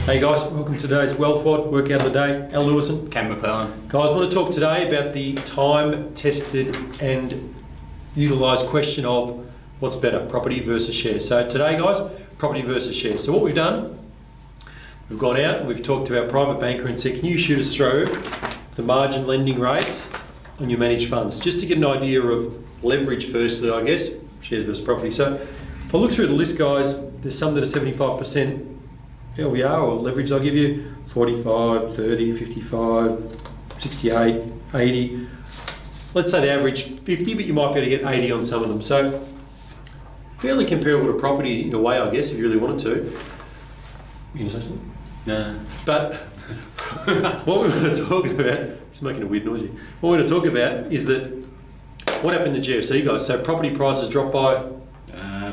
Hey guys, welcome to today's Wealth WOD, workout of the day. Al Lewison. Cam McClellan. Guys, I want to talk today about the time-tested and utilised question of what's better, property versus shares. So today guys, property versus shares. So what we've done, we've gone out and we've talked to our private banker and said, can you shoot us through the margin lending rates on your managed funds? Just to get an idea of leverage firstly, I guess, shares versus property. So if I look through the list guys, there's some that are 75% LVR or leverage. I'll give you 45, 30, 55, 68, 80. Let's say the average 50, but you might be able to get 80 on some of them. So fairly comparable to property in a way, I guess, if you really wanted to. You gonna say something? No. But what we're going to talk about, it's making a weird noise here. What we're going to talk about is that what happened in the GFC guys. So property prices dropped by?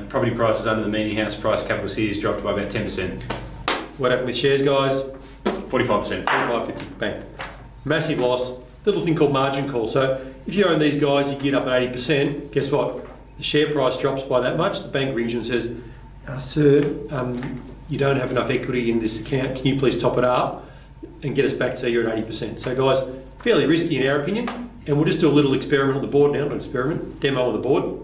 Property prices under the median house price capital cities dropped by about 10%. What happened with shares guys? 45%. 45, 50, bang. Massive loss, little thing called margin call. So if you own these guys, you get up at 80%, guess what? The share price drops by that much, the bank rings you and says, sir, you don't have enough equity in this account, can you please top it up and get us back to you're at 80%. So guys, fairly risky in our opinion, and we'll just do a little experiment on the board now, not experiment, demo on the board,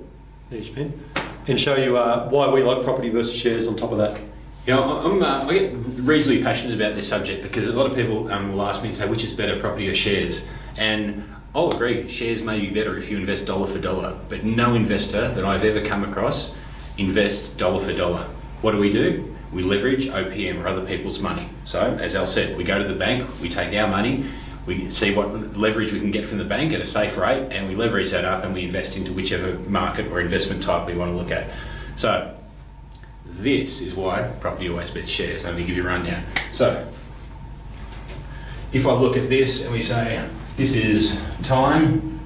there's your pen, and show you why we like property versus shares on top of that. You know, I get reasonably passionate about this subject because a lot of people will ask me and say, which is better, property or shares? And I'll agree, shares may be better if you invest dollar for dollar, but no investor that I've ever come across invests dollar for dollar. What do? We leverage OPM or other people's money. So, as Al said, we go to the bank, we take our money, we see what leverage we can get from the bank at a safe rate, and we leverage that up and we invest into whichever market or investment type we want to look at. So, this is why property always beats shares. Let me give you a rundown. So, if I look at this and we say, this is time.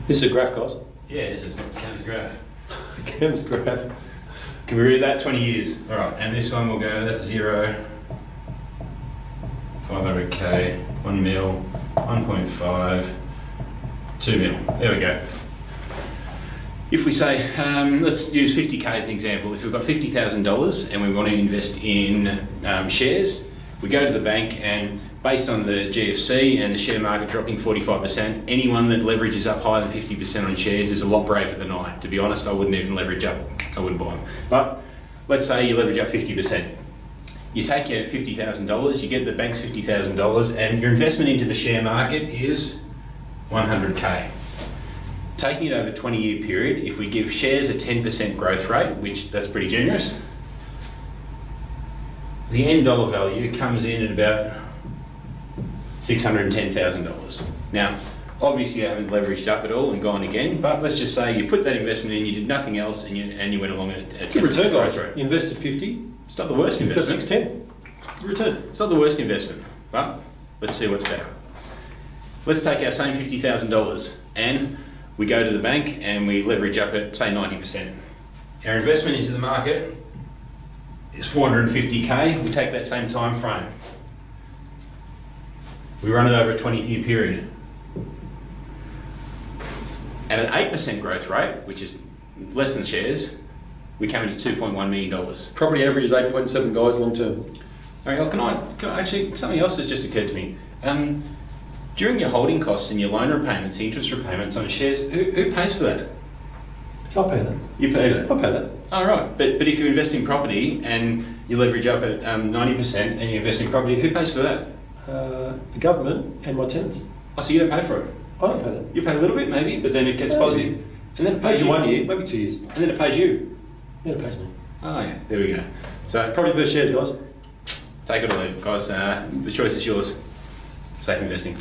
This is a graph, guys. Yeah, this is Cam's graph. Cam's graph. Can we read that? 20 years. All right, and this one will go, that's 0, 500K, 1 mil, 1.5, 2 mil. There we go. If we say, let's use 50K as an example. If we've got $50,000 and we want to invest in shares, we go to the bank and based on the GFC and the share market dropping 45%, anyone that leverages up higher than 50% on shares is a lot braver than I. To be honest, I wouldn't even leverage up, I wouldn't buy them. But let's say you leverage up 50%. You take your $50,000, you get the bank's $50,000 and your investment into the share market is 100K. Taking it over a 20-year period, if we give shares a 10% growth rate, which that's pretty generous, the end dollar value comes in at about $610,000. Now, obviously you haven't leveraged up at all and gone again, but let's just say you put that investment in, you did nothing else, and you went along at a 10% return, growth guys. rate. You invested 50. It's not the worst investment. You've got 610. Return. It's not the worst investment, but let's see what's better. Let's take our same $50,000 and we go to the bank and we leverage up at, say, 90%. Our investment into the market is 450K. We take that same time frame. We run it over a 20-year period. At an 8% growth rate, which is less than shares, we come into $2.1 million. Property average is 8.7 guys, long term. All right, actually, something else has just occurred to me. During your holding costs and your loan repayments, interest repayments on shares, who pays for that? I'll pay that. You pay that? I'll pay that. Oh, right. But if you invest in property and you leverage up at 90% and you invest in property, who pays for that? The government and my tenants. Oh, so you don't pay for it? I don't pay that. You pay a little bit maybe, but then it gets positive. And then it pays you 1 year, maybe 2 years. And then it pays you? Yeah, it pays me. Oh yeah, there we go. So Property versus shares, guys. take it or leave it, guys. The choice is yours. Safe investing.